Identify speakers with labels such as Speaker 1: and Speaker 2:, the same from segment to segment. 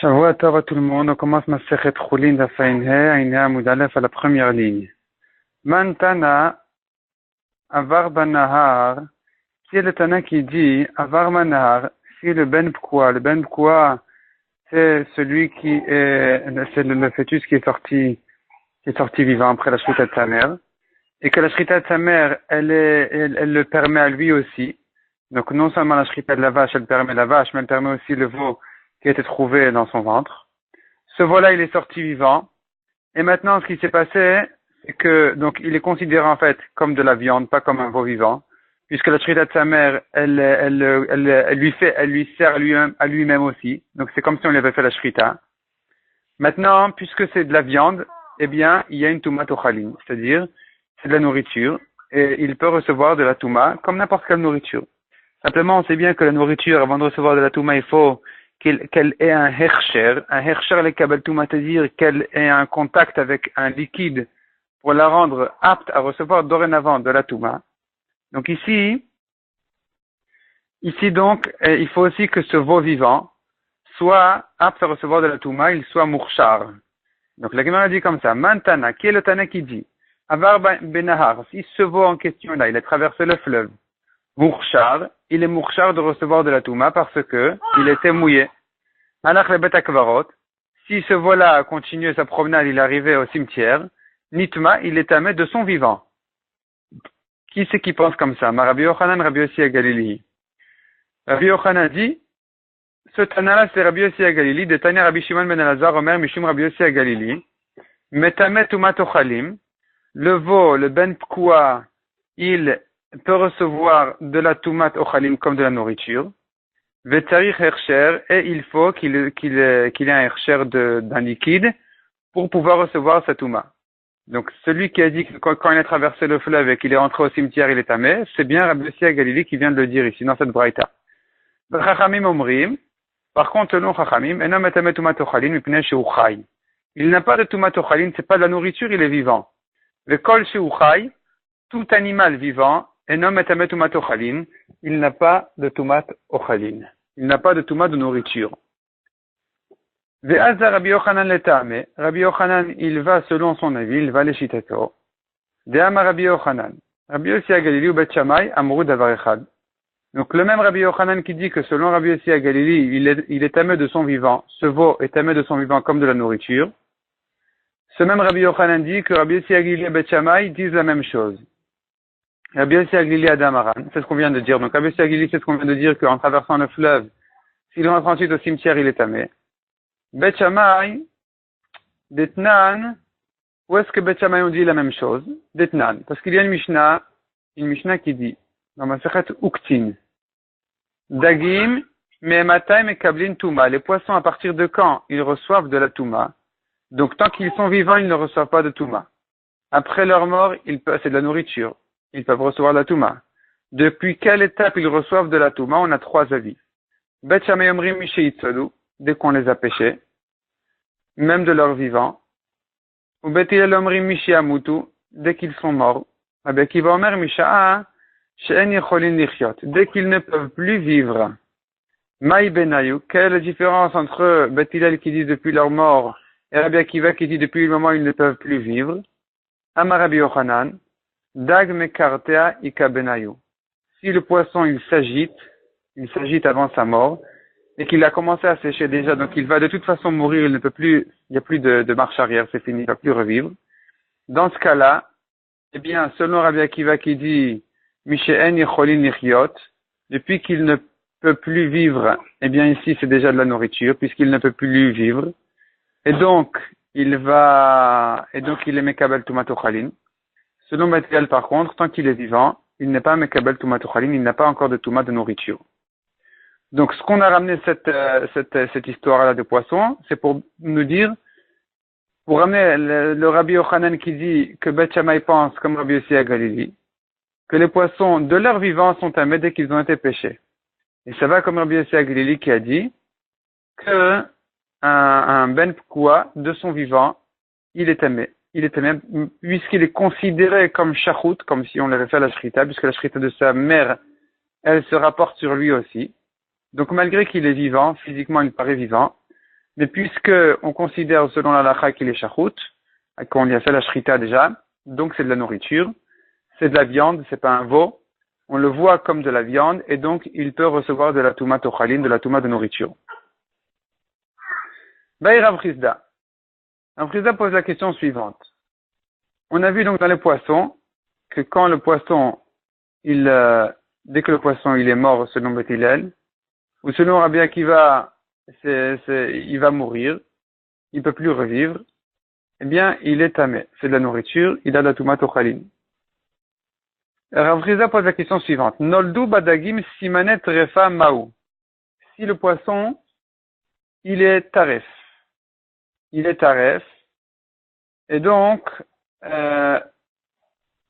Speaker 1: Shavua Tov à tout le monde. On commence Masechet Chulin Daf Ayin He, Ayin He Amud Aleph à la première ligne. Man Tana Avar Banahar, qui est le Tana qui dit Avar Banahar, si le Ben Pkoua, c'est celui qui est, c'est le fœtus qui est sorti vivant après la shrita de sa mère, et que la shrita de sa mère, elle le permet à lui aussi. Donc non seulement la shrita de la vache, elle permet la vache, mais elle permet aussi le veau qui a été trouvé dans son ventre. Ce veau-là, il est sorti vivant. Et maintenant, ce qui s'est passé, c'est que, donc, il est considéré en fait comme de la viande, pas comme un veau vivant, puisque la shrita de sa mère, elle lui sert à lui-même aussi. Donc, c'est comme si on lui avait fait la shrita. Maintenant, puisque c'est de la viande, eh bien, il y a une touma tochalim, c'est-à-dire, c'est de la nourriture, et il peut recevoir de la touma comme n'importe quelle nourriture. Simplement, on sait bien que la nourriture, avant de recevoir de la touma, il faut qu'elle ait un hersher. Un hersher, les kabel touma, c'est-à-dire qu'elle ait un contact avec un liquide pour la rendre apte à recevoir dorénavant de la touma. Donc ici donc, il faut aussi que ce veau vivant soit apte à recevoir de la touma, il soit mourchar. Donc la Gemara dit comme ça, Mantana, qui est le Tana qui dit, Avar Benahar, si ce veau en question là, il a traversé le fleuve, Mourchar, il est mourchar de recevoir de la touma parce que il était mouillé. Alach le bet akvarot, si ce veau-là a continué sa promenade, il est arrivé au cimetière, Nitma, il est tamé de son vivant. Qui c'est qui pense comme ça? Rabbi Yochanan, Rabbi Yossi à Galilée. Rabbi Yochanan dit, ce Tana-là, c'est Rabbi Yossi à Galilée, de Tanya Rabbi Shimon ben Elazar, Omer Mishum Rabbi Yossi à Galilée. Metame Touma Tochalim, le veau, le ben pkoua, il peut recevoir de la toumat ochalim comme de la nourriture. Vetarich hersher, et il faut qu'il ait un hersher d'un liquide pour pouvoir recevoir sa touma. Donc, celui qui a dit que quand il a traversé le fleuve et qu'il est rentré au cimetière, il est tamé, c'est bien Rabbi Yossi à Galilée qui vient de le dire ici, dans cette braïta. Chachamim omrim, par contre, selon Chachamim, enam etame toumat ochalim, mipnei shehu chai. Il n'a pas de toumat ochalim, c'est pas de la nourriture, il est vivant. Le kol shehu chai, tout animal vivant, enom etame toumat ochalin, il n'a pas de toumat ochalin. Il n'a pas de toumat de nourriture. Ve'azza Rabbi Yochanan letame. Rabbi Yochanan, il va selon son avis, il va les shitato. De'ama Rabbi Yochanan. Rabbi Yossi à Galilée ou Bet Shammai, amrou davar echad. Donc le même Rabbi Yochanan qui dit que selon Rabbi Yossi à Galilée, il est tamé de son vivant, ce veau est tamé de son vivant comme de la nourriture. Ce même Rabbi Yochanan dit que Rabbi Yossi à Galilée et Bet Shammai disent la même chose. Rabbi Yossi à Galilée Adamaran, c'est ce qu'on vient de dire. Donc Rabbi Yossi à Galilée, c'est ce qu'on vient de dire qu'en traversant le fleuve, s'il rentre ensuite au cimetière, il est tamé. Bet Shammai, Detnan, où est-ce que Bet Shammai on dit la même chose? Detnan, parce qu'il y a une Mishnah qui dit, dans ma sechet Uktin, Dagim, Me'ematai Mekablin Touma. Les poissons, à partir de quand ils reçoivent de la Touma? Donc tant qu'ils sont vivants, ils ne reçoivent pas de Touma. Après leur mort, c'est de la nourriture. Ils peuvent recevoir de la Touma. Depuis quelle étape ils reçoivent de la Touma? On a trois avis. Bet Shammai omrim misheitzalu, dès qu'on les a pêchés, même de leur vivant. Ou Bet Hillel omrim misheamutu, dès qu'ils sont morts. Rabbi Akiva omer misha'a she'en yecholin lichyot, dès qu'ils ne peuvent plus vivre. Maï benayu, quelle est la différence entre Bet Hillel qui dit depuis leur mort et Rabbi Akiva qui dit depuis le moment où ils ne peuvent plus vivre? Amar Rabbi Yochanan, Dag mekartea ika benayu. Si le poisson il s'agite avant sa mort, et qu'il a commencé à sécher déjà, donc il va de toute façon mourir, il n'y a plus de marche arrière, c'est fini, il ne va plus revivre. Dans ce cas-là, eh bien, selon Rabbi Akiva qui dit, Mishéen yecholin lichyot, depuis qu'il ne peut plus vivre, eh bien ici c'est déjà de la nourriture, puisqu'il ne peut plus vivre, et donc il est mekabel tumat ochalin. Selon Bethel, par contre, tant qu'il est vivant, il n'est pas mekabel tumat ochalin, il n'a pas encore de tumat de nourriture. Donc, ce qu'on a ramené cette histoire-là de poisson, c'est pour nous dire, pour ramener le Rabbi Yochanan qui dit que Bet Shammai pense, comme Rabbi Yossi à Galilée, que les poissons de leur vivant sont tamés dès qu'ils ont été pêchés. Et ça va comme Rabbi Yossi à Galilée qui a dit que un ben pkoua de son vivant, il est tamé. Il est tamé, puisqu'il est considéré comme shachout, comme si on l'avait fait à la shrita, puisque la shrita de sa mère, elle se rapporte sur lui aussi. Donc malgré qu'il est vivant, physiquement il paraît vivant, Mais puisque on considère selon la halakha qu'il est shachout, qu'on y a fait la shrita déjà, donc c'est de la nourriture, c'est de la viande, c'est pas un veau, on le voit comme de la viande, et donc il peut recevoir de la touma tochalin, de la touma de nourriture. Baï Rav Chizda. Rav Chizda pose la question suivante. On a vu donc dans les poissons, que quand le poisson, dès que le poisson il est mort selon Beth Hillel, ou selon Rabbi Akiva, il va mourir, il peut plus revivre, eh bien, il est tamé. C'est de la nourriture, il a de la touma tochalin. Rav Chizda pose la question suivante. Noldu badagim simanet refa maou. Si le poisson, il est taref. Il est taref. Et donc,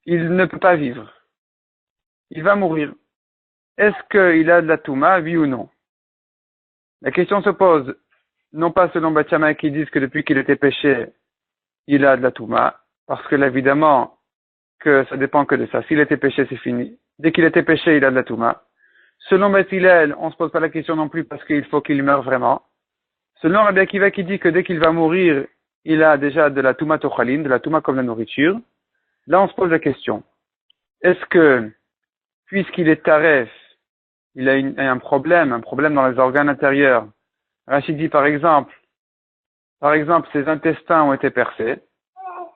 Speaker 1: il ne peut pas vivre. Il va mourir. Est-ce qu'il a de la touma, oui ou non? La question se pose, non pas selon Beth Shammai qui disent que depuis qu'il était péché, il a de la touma, parce que là, évidemment, que ça dépend que de ça. S'il était péché, c'est fini. Dès qu'il était péché, il a de la touma. Selon Beth Hillel, on se pose pas la question non plus parce qu'il faut qu'il meure vraiment. Selon Rabbi Akiva qui dit que dès qu'il va mourir, il a déjà de la touma tochalin, de la touma comme la nourriture. Là, on se pose la question. Est-ce que, puisqu'il est taref, il a un problème dans les organes intérieurs. Rachid dit par exemple, ses intestins ont été percés,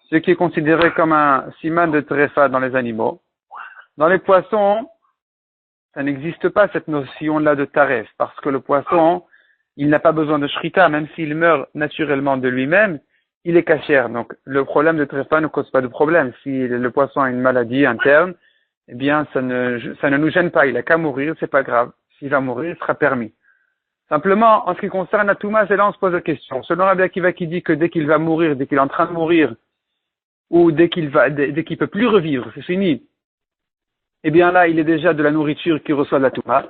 Speaker 1: ce qui est considéré comme un siman de tréfa dans les animaux. Dans les poissons, ça n'existe pas cette notion-là de taref, parce que le poisson, il n'a pas besoin de shrita, même s'il meurt naturellement de lui-même, il est cachère. Donc, le problème de tréfa ne cause pas de problème. Si le poisson a une maladie interne, eh bien, ça ne nous gêne pas. Il a qu'à mourir, c'est pas grave. S'il va mourir, il sera permis. Simplement, en ce qui concerne la touma, c'est là on se pose la question. Selon Rabbi Akiva qui dit que dès qu'il va mourir, dès qu'il est en train de mourir, ou dès qu'il peut plus revivre, c'est fini. Eh bien là, il est déjà de la nourriture qui reçoit de la touma.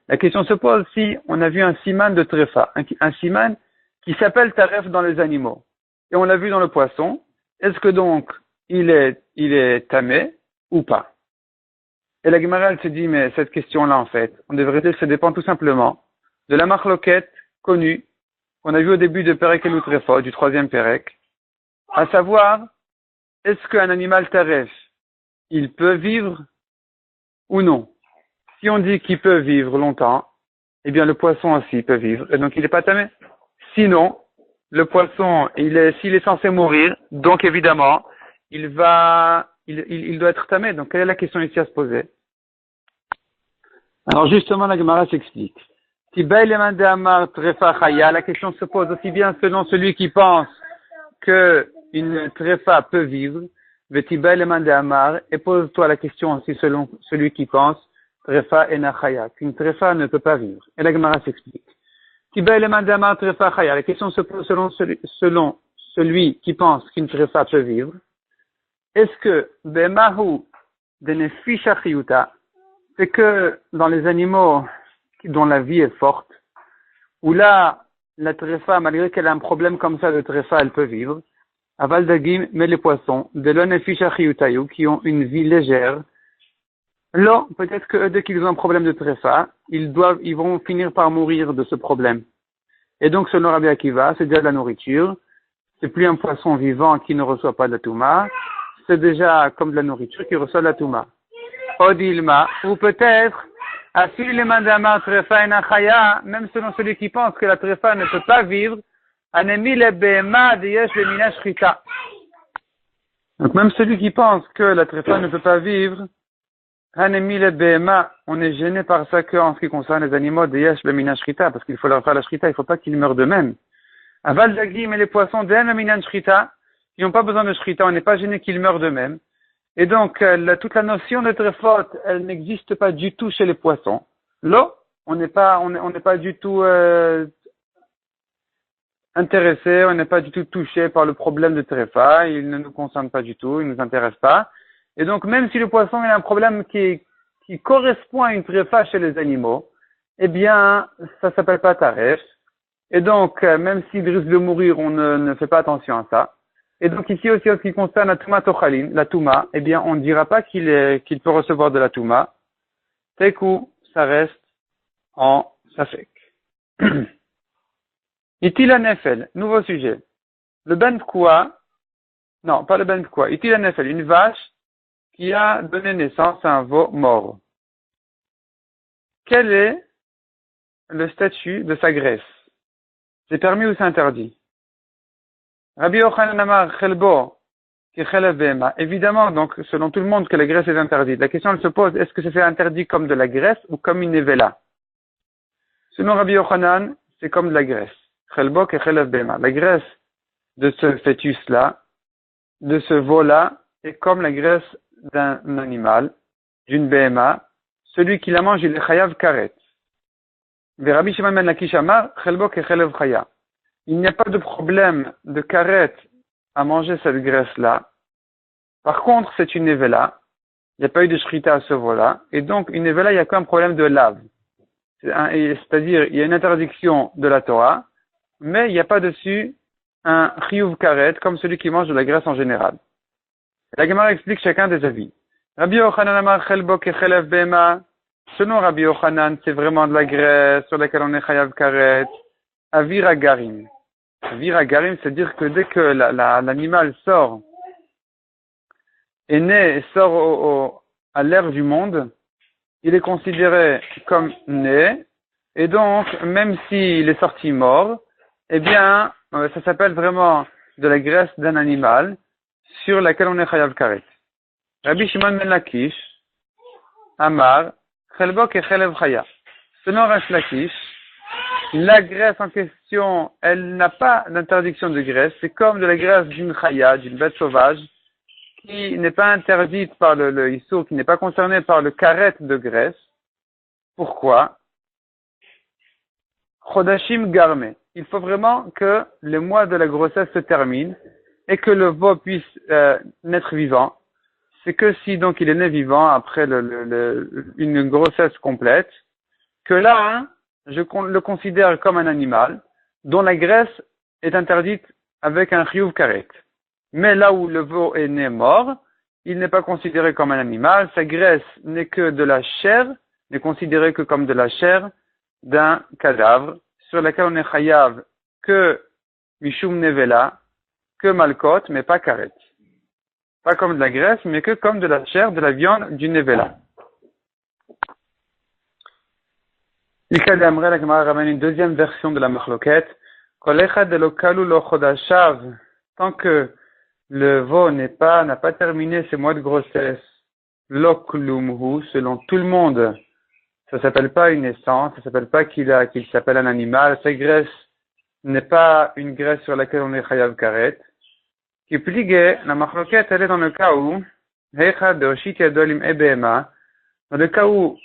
Speaker 1: La question se pose si on a vu un siman de tréfa, un siman qui s'appelle taref dans les animaux. Et on l'a vu dans le poisson. Est-ce que donc, il est tamé ou pas? Et la Gemara, elle se dit, mais cette question-là, en fait, on devrait dire que ça dépend tout simplement de la marloquette connue qu'on a vue au début de Perek Elut Refot, du 3e Perek, à savoir, est-ce qu'un animal taref, il peut vivre ou non? Si on dit qu'il peut vivre longtemps, eh bien le poisson aussi peut vivre, et donc il n'est pas tamé. Sinon, le poisson, s'il est censé mourir, donc évidemment, il doit être tamé. Donc quelle est la question ici à se poser? Alors justement, la Gemara s'explique. La question se pose aussi bien selon celui qui pense que une tréfa peut vivre, et pose-toi la question aussi selon celui qui pense tréfa et nachaya, qu'une tréfa ne peut pas vivre. Et la Gemara s'explique. La question se pose selon celui qui pense qu'une tréfa peut vivre. Est-ce que bemahu de nefisha chiyuta, c'est que dans les animaux dont la vie est forte, où là, la tréfa, malgré qu'elle a un problème comme ça de tréfa, elle peut vivre. Aval dagim, mais les poissons, de l'onefisha chiyutayu, qui ont une vie légère, là, peut-être que dès qu'ils ont un problème de tréfa, ils vont finir par mourir de ce problème. Et donc, selon Rabbi Akiva, c'est déjà de la nourriture. C'est plus un poisson vivant qui ne reçoit pas de la touma. C'est déjà comme de la nourriture qui reçoit de la touma. Odilma, ou peut-être, même selon celui qui pense que la tréfa ne peut pas vivre, donc même celui qui pense que la tréfa ne peut pas vivre, on est gêné par ça qu'en ce qui concerne les animaux, parce qu'il faut leur faire la shrita, il ne faut pas qu'ils meurent d'eux-mêmes. Aval dagim et les poissons, ils n'ont pas besoin de shrita, on n'est pas gêné qu'ils meurent d'eux-mêmes. Et donc, toute la notion de tréfot, elle n'existe pas du tout chez les poissons. Là, on n'est pas du tout intéressé, on n'est pas du tout touché par le problème de tréfa, il ne nous concerne pas du tout, il ne nous intéresse pas. Et donc, même si le poisson a un problème qui correspond à une tréfa chez les animaux, eh bien, ça s'appelle pas taref. Et donc, même s'il risque de mourir, on ne fait pas attention à ça. Et donc ici aussi, en ce qui concerne la touma tochalin, la touma, eh bien, on ne dira pas qu'il peut recevoir de la touma. Tekou, ça reste en safek. Itila Nefel, nouveau sujet. Le Ben Pkoua, non, pas le Ben Pkoua, Itila Nefel, une vache qui a donné naissance à un veau mort. Quel est le statut de sa graisse? C'est permis ou c'est interdit? Rabbi Yochanan Amar Chelbo, qui Chelev Behema. Évidemment, donc, selon tout le monde, que la graisse est interdite. La question, elle se pose, est-ce que c'est interdit comme de la graisse ou comme une évela? Selon Rabbi Yochanan, c'est comme de la graisse. Chelbo qui Chelev Behema. La graisse de ce fœtus-là, de ce veau-là, est comme la graisse d'un animal, d'une Behema. Celui qui la mange, il est Chayav Karet. Rabbi Shimon ben Lakish Amar, Chelbo qui Chelev Chaya. Il n'y a pas de problème de karet à manger cette graisse-là. Par contre, c'est une évela. Il n'y a pas eu de shrita à ce veau-là. Et donc, une évela, il y a qu'un problème de lave. C'est-à-dire, il y a une interdiction de la Torah, mais il n'y a pas dessus un chiyuv karet, comme celui qui mange de la graisse en général. La Gemara explique chacun des avis. Rabbi Yochanan Amar Chelbo Kechelev Behema. Selon Rabbi Yochanan, c'est vraiment de la graisse sur laquelle on est chayav karet. Avira garim. Avira garim, c'est-à-dire que dès que l'animal sort, est né et sort à l'ère du monde, il est considéré comme né, et donc, même s'il est sorti mort, eh bien, ça s'appelle vraiment de la graisse d'un animal sur laquelle on est chayav karet. Rabbi Shimon ben Lakish, Amar, Chelbo kechelev chaya. Selon Resh Lakish, la graisse en question, elle n'a pas d'interdiction de graisse, c'est comme de la graisse d'une chaya, d'une bête sauvage, qui n'est pas interdite par le issour, qui n'est pas concernée par le karet de graisse. Pourquoi? Chodashim garme. Il faut vraiment que les mois de la grossesse se terminent et que le veau puisse naître vivant. C'est que si donc il est né vivant après une grossesse complète, que là, hein, je le considère comme un animal dont la graisse est interdite avec un chiyuv karet. Mais là où le veau est né mort, il n'est pas considéré comme un animal, sa graisse n'est que de la chair, n'est considérée que comme de la chair d'un cadavre sur laquelle on est chayav que mishum nevela, que malkot, mais pas karet. Pas comme de la graisse, mais que comme de la chair, de la viande du nevela. L'Ikad Amre, la Gemara ramène une deuxième version de la machloket. Tant que le veau n'a pas terminé ses mois de grossesse, loklumhu, selon tout le monde, ça s'appelle pas une naissance, ça s'appelle pas qu'il s'appelle un animal, sa graisse n'est pas une graisse sur laquelle on est chayav karet. Qui pligue, la machloket, elle est dans le cas où, dans le cas où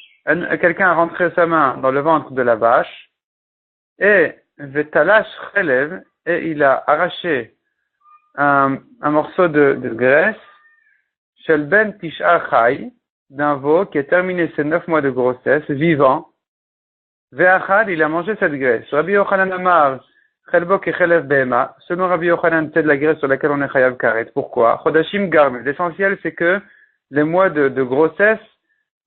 Speaker 1: quelqu'un a rentré sa main dans le ventre de la vache, et vetalash chelev, et il a arraché un morceau de graisse, shel ben tisha chai, d'un veau qui a terminé ses 9 mois de grossesse, vivant, ve'achad, il a mangé cette graisse. Rabbi Yochanan Amar, chelbo kechelev behema, selon Rabbi Yochanan, c'est de la graisse sur laquelle on est chayav karet. Pourquoi? Chodashim garme. L'essentiel, c'est que les mois de grossesse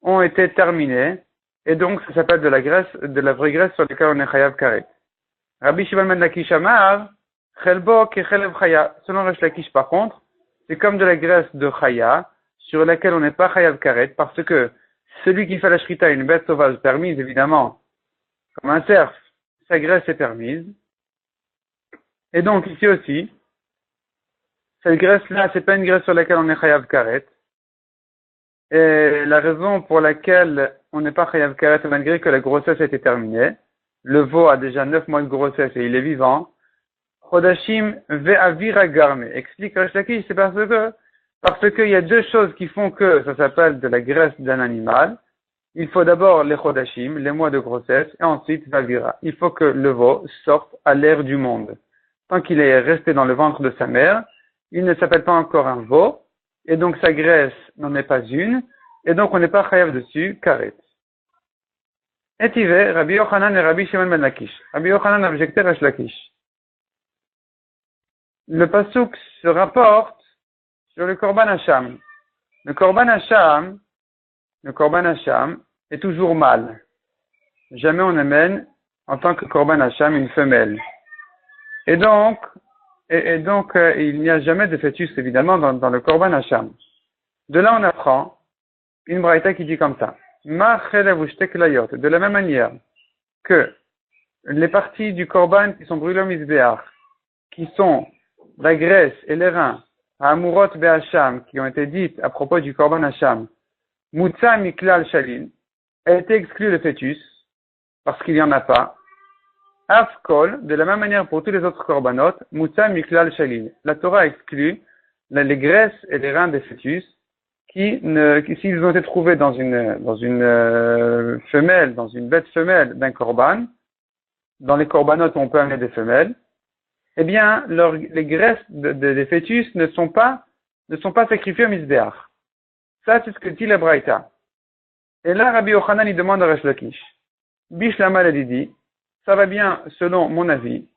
Speaker 1: ont été terminés, et donc ça s'appelle de la vraie graisse sur laquelle on est chayav karet. Rabbi Shimon ben Lakish Amar, chelbo kechelev chaya. Selon Resh Lakish, par contre, c'est comme de la graisse de chaya, sur laquelle on n'est pas chayav karet, parce que celui qui fait la shrita, une bête sauvage permise, évidemment, comme un cerf, sa graisse est permise. Et donc, ici aussi, cette graisse-là, c'est pas une graisse sur laquelle on est chayav karet. Et la raison pour laquelle on n'est pas chayav karet, malgré que la grossesse a été terminée, le veau a déjà 9 mois de grossesse et il est vivant, Chodashim ve'avira garme. Explique Resh Lakish, c'est parce qu'il y a deux choses qui font que ça s'appelle de la graisse d'un animal. Il faut d'abord les Chodashim, les mois de grossesse, et ensuite vavira. Il faut que le veau sorte à l'ère du monde. Tant qu'il est resté dans le ventre de sa mère, il ne s'appelle pas encore un veau, et donc sa graisse n'en est pas une, et donc on n'est pas chayav dessus, karet. Etive, Rabbi Yochanan et Rabbi Shimon ben Lakish. Rabbi Yochanan a objecté Resh Lakish. Le pasuk se rapporte sur le Korban Hacham. Le Korban Hacham est toujours mâle. Jamais on amène en tant que Korban Hacham une femelle. Et donc, il n'y a jamais de fœtus, évidemment, dans le Korban Hacham. De là, on apprend une braïta qui dit comme ça. Ma chelavushtek layot. De la même manière que les parties du Korban qui sont brûlées au Mizbeach, qui sont la graisse et les reins, à Amurot Be'Hacham, qui ont été dites à propos du Korban Hacham, Mutza Miklal Shalin, a été exclu le fœtus, parce qu'il n'y en a pas. Afkol, de la même manière pour tous les autres korbanot, Mutza Miklal Shalin. La Torah exclut les graisses et les reins des fœtus qui s'ils ont été trouvés dans une femelle, dans une bête femelle d'un korban, dans les korbanot on peut amener des femelles, eh bien, les graisses des fœtus ne sont pas sacrifiées au Mizbeach. Ça, c'est ce que dit la Braïta. Et là, Rabbi Yochanan, il demande à Resh Lakish. Bishlama dit, ça va bien selon mon avis,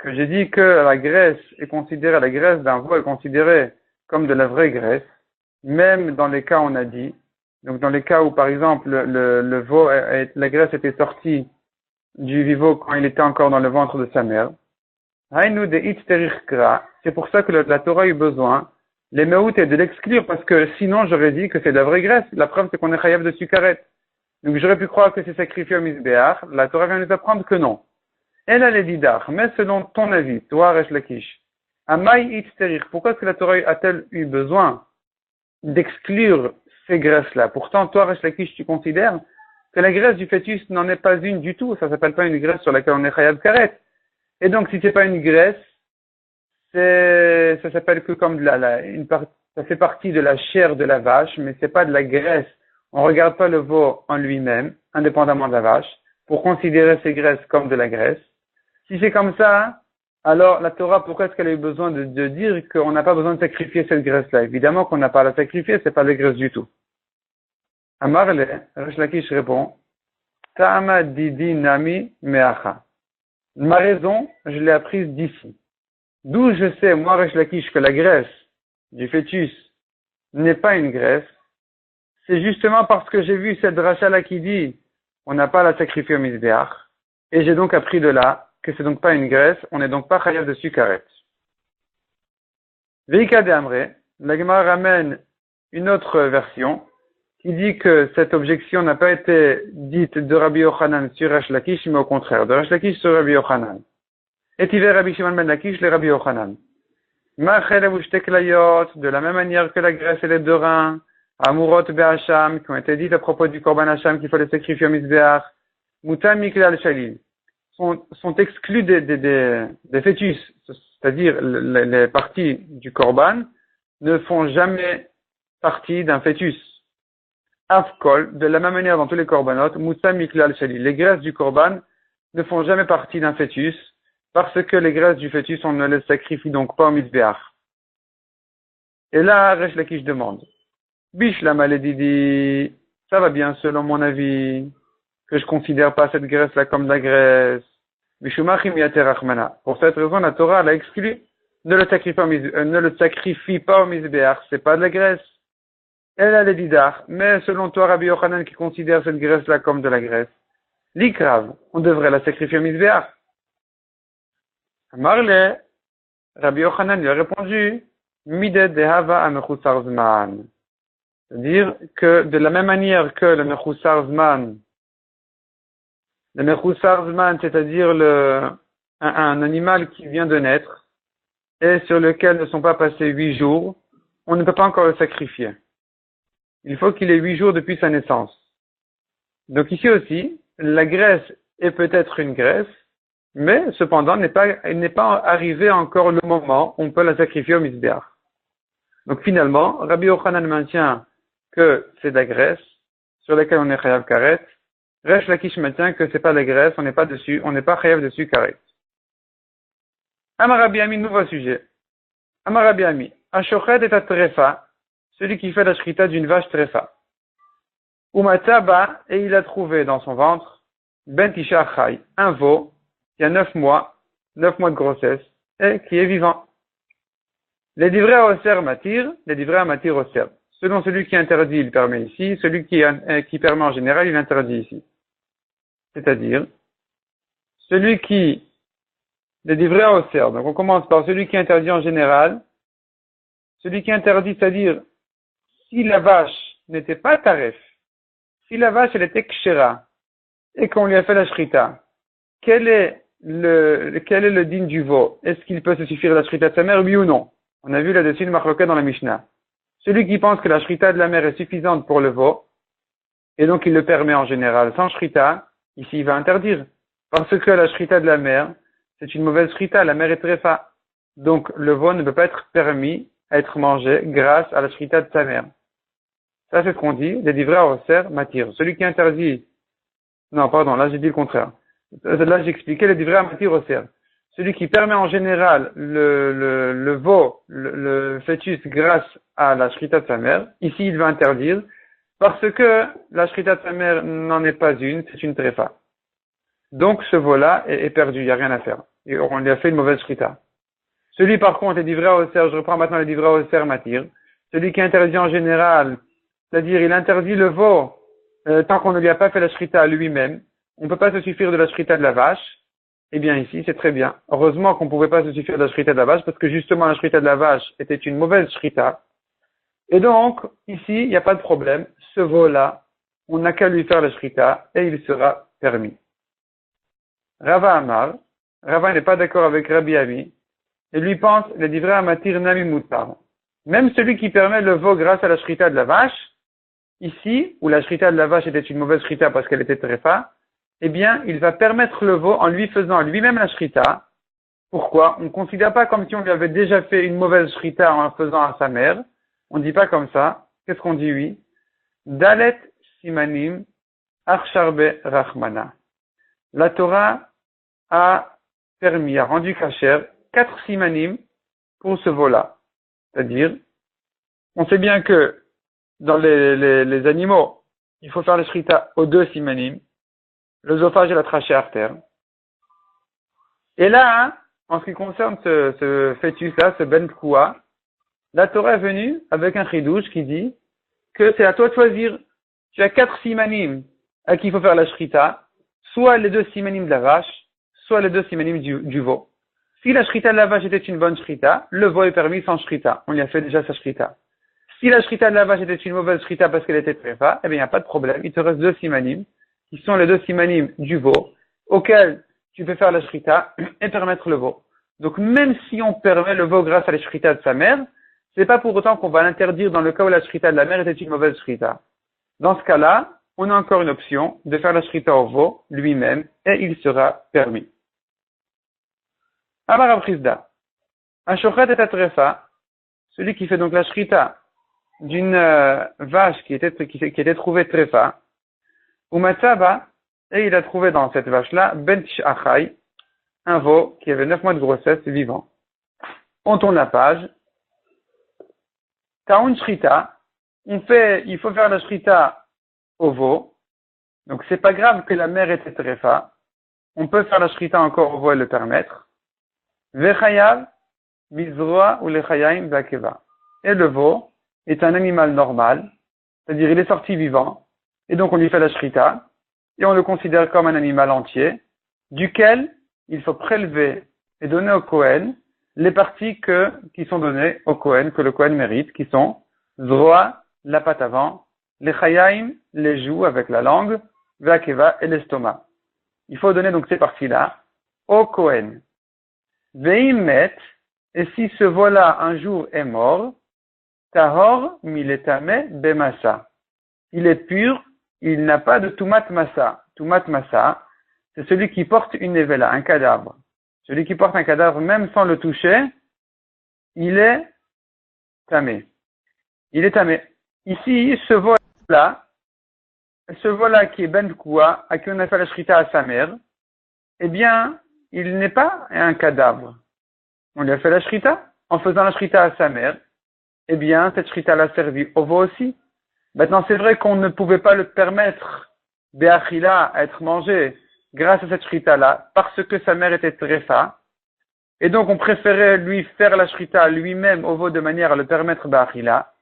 Speaker 1: que j'ai dit que la graisse d'un veau est considérée comme de la vraie graisse, même dans les cas où on a dit, donc dans les cas où, par exemple, le veau, la graisse était sortie du viveau quand il était encore dans le ventre de sa mère. C'est pour ça que la Torah a eu besoin, les meout et de l'exclure, parce que sinon j'aurais dit que c'est de la vraie graisse. La preuve c'est qu'on est chayav de sukaret. Donc j'aurais pu croire que c'est sacrifié au Mizbeach. La Torah vient nous apprendre que non. Elle a les didar, mais selon ton avis, toi Resh Lakish, Amay itsterir, pourquoi est-ce que la Torah a-t-elle eu besoin d'exclure ces graisses-là? Pourtant, toi Resh Lakish, tu considères que la graisse du fœtus n'en est pas une du tout. Ça s'appelle pas une graisse sur laquelle on est chayav karet. Et donc, si c'est pas une graisse, ça s'appelle que comme ça fait partie de la chair de la vache, mais c'est pas de la graisse. On regarde pas le veau en lui-même, indépendamment de la vache, pour considérer ces graisses comme de la graisse. Si c'est comme ça, alors la Torah, pourquoi est-ce qu'elle a eu besoin de dire qu'on n'a pas besoin de sacrifier cette graisse-là? Évidemment qu'on n'a pas à la sacrifier, c'est pas de graisse du tout. Amarle, Resh Lakish répond, Ta'ama didi nami meacha. Ma raison, je l'ai apprise d'ici. D'où je sais, moi, Resh Lakish, que la graisse du fœtus n'est pas une graisse, c'est justement parce que j'ai vu cette dracha-là qui dit on n'a pas à la sacrifier au Mizbeach, et j'ai donc appris de là que c'est donc pas une graisse, on n'est donc pas chayav de sukaret. Veika de Amre, la Gemara ramène une autre version qui dit que cette objection n'a pas été dite de Rabbi Yochanan sur Resh Lakish, mais au contraire, de Resh Lakish sur Rabbi Yochanan. Et tu verras Rabbi Shimon ben Lakish, le Rabbi Yochanan. De la même manière que la graisse et les deux reins, Amurot Be'Hacham, qui ont été dites à propos du Korban Hacham qu'il faut les sacrifier au Mizbeach, Mutam Miklal Shalil, sont exclus des fœtus, c'est-à-dire les parties du Korban, ne font jamais partie d'un fœtus. Afkol, de la même manière dans tous les Korbanot, Mutam Miklal Shalil, les graisses du Korban ne font jamais partie d'un fœtus, parce que les graisses du fœtus, on ne les sacrifie donc pas au Mizbeach. Et là, Resh Lakish demande, Bishlam Aledidi, ça va bien selon mon avis, que je considère pas cette graisse-là comme de la graisse. Bishumachim Yaterachmana. Pour cette raison, la Torah l'a exclu. Ne le sacrifie pas au Mizbeach, c'est pas de la graisse. Elle a les didar, mais selon toi, Rabbi Yochanan qui considère cette graisse-là comme de la graisse, l'ikrav, on devrait la sacrifier au Mizbeach. Marle, Rabbi Yochanan lui a répondu, Mideh dehava amechutzar zman. C'est-à-dire que de la même manière que le mechutzar zman, c'est-à-dire un animal qui vient de naître et sur lequel ne sont pas passés 8 jours, on ne peut pas encore le sacrifier. Il faut qu'il ait 8 jours depuis sa naissance. Donc ici aussi, la graisse est peut-être une graisse, mais cependant, il n'est pas arrivé encore le moment où on peut la sacrifier au Mizbeach. Donc finalement, Rabbi Yochanan maintient que c'est de la graisse sur laquelle on est chayav karet. Resh Lakish maintient que c'est pas de la graisse, on n'est pas chayav dessus karet. Amar Rabbi Ami, nouveau sujet. Amar Rabbi Ami, Ashochet et Atrefa, celui qui fait la shrita d'une vache trefa. Umataba, et il a trouvé dans son ventre, Ben Tisha Chai, un veau, qui a 9 mois de grossesse, et qui est vivant. Les divrei Oser matir, les divrei matir Oser. Selon celui qui interdit, il permet ici, celui qui permet en général, il interdit ici. C'est-à-dire, celui qui des livrets au cerf. Donc on commence par celui qui interdit en général. Celui qui interdit, c'est-à-dire, si la vache n'était pas taref, si la vache elle était kshera, et qu'on lui a fait la shrita, quel est le din du veau? Est-ce qu'il peut se suffire de la shrita de sa mère, oui ou non? On a vu là-dessus une marloquette dans la Mishnah. Celui qui pense que la shrita de la mère est suffisante pour le veau, et donc il le permet en général sans shrita, ici il va interdire. Parce que la shrita de la mère, c'est une mauvaise shrita, la mère est tréfa. Donc le veau ne peut pas être permis à être mangé grâce à la shrita de sa mère. Ça c'est ce qu'on dit, les livrets au cerf matir. Celui qui interdit, non pardon, là j'ai dit le contraire. Là j'expliquais les livrets à matir au cerf. Celui qui permet en général le veau, le fœtus grâce à la shrita de sa mère, ici il va interdire, parce que la shrita de sa mère n'en est pas une, c'est une tréfa. Donc ce veau-là est perdu, il n'y a rien à faire. Et on lui a fait une mauvaise shrita. Celui par contre, les livrets au cerf, je reprends maintenant les livrets au cerf matir, celui qui interdit en général, c'est-à-dire il interdit le veau tant qu'on ne lui a pas fait la shrita lui-même, on ne peut pas se suffire de la shrita de la vache. Eh bien ici, c'est très bien. Heureusement qu'on ne pouvait pas se suffire de la shrita de la vache, parce que justement la shrita de la vache était une mauvaise shrita. Et donc, ici, il n'y a pas de problème. Ce veau-là, on n'a qu'à lui faire la shrita et il sera permis. Rava Amar, Rava n'est pas d'accord avec Rabbi Ami, et lui pense, les livrets à matir nami mutar. Même celui qui permet le veau grâce à la shrita de la vache, ici, où la shrita de la vache était une mauvaise shrita parce qu'elle était tréfa, eh bien, il va permettre le veau en lui faisant lui-même la shrita. Pourquoi? On ne considère pas comme si on lui avait déjà fait une mauvaise shrita en la faisant à sa mère. On ne dit pas comme ça. Qu'est-ce qu'on dit, oui? Dalet simanim arsharbe rachmana. La Torah a permis, a rendu kasher 4 simanim pour ce veau-là. C'est-à-dire, on sait bien que dans les animaux, il faut faire la shrita aux 2 simanim, l'œsophage et la trachée artère. Et là, hein, en ce qui concerne ce fœtus-là, ce ben koua, la Torah est venue avec un chidouche qui dit que c'est à toi de choisir. Tu as 4 simanim à qui il faut faire la shrita, soit les 2 simanim de la vache, soit les 2 simanim du veau. Si la shrita de la vache était une bonne shrita, le veau est permis sans shrita. On lui a fait déjà sa shrita. Si la shrita de la vache était une mauvaise shrita parce qu'elle était tréfa, eh bien il n'y a pas de problème. Il te reste 2 simanim, qui sont les 2 simanim du veau, auxquels tu peux faire la shrita et permettre le veau. Donc même si on permet le veau grâce à la shrita de sa mère, c'est pas pour autant qu'on va l'interdire dans le cas où la shrita de la mère était une mauvaise shrita. Dans ce cas-là, on a encore une option de faire la shrita au veau lui-même et il sera permis. Amar Abrizda. Un shochet est atrefa, celui qui fait donc la shrita d'une vache qui était trouvée trefa, ou matzaba, et il a trouvé dans cette vache-là, ben tish'achai, un veau qui avait 9 mois de grossesse vivant. On tourne la page. Ta'un shrita, il faut faire la shrita au veau. Donc c'est pas grave que la mère était trefa. On peut faire la shrita encore au veau et le permettre. Vechayav, mizroa ou lechayim bakeva. Et le veau est un animal normal, c'est-à-dire il est sorti vivant, et donc on lui fait la shrita, et on le considère comme un animal entier, duquel il faut prélever et donner au Kohen les parties qui sont données au Kohen, que le Kohen mérite, qui sont Zroa, la patte avant, les Chayaim, les joues avec la langue, Ve'akeva et l'estomac. Il faut donner donc ces parties-là au Kohen. Ve'imet, et si ce veau-là un jour est mort, Tahor miletame bemasa. Il est pur, il n'a pas de tumat masa. Tumat masa, c'est celui qui porte une évela, un cadavre. Celui qui porte un cadavre, même sans le toucher, il est tamé. Il est tamé. Ici, ce veau-là qui est ben koua, à qui on a fait la shrita à sa mère, eh bien, il n'est pas un cadavre. On lui a fait la shrita. En faisant la shrita à sa mère, eh bien, cette shrita l'a servi au veau aussi. Maintenant, c'est vrai qu'on ne pouvait pas le permettre, Be'achila, à être mangé grâce à cette shrita-là, parce que sa mère était tréfa. Et donc, on préférait lui faire la shrita lui-même au veau de manière à le permettre Be'achila.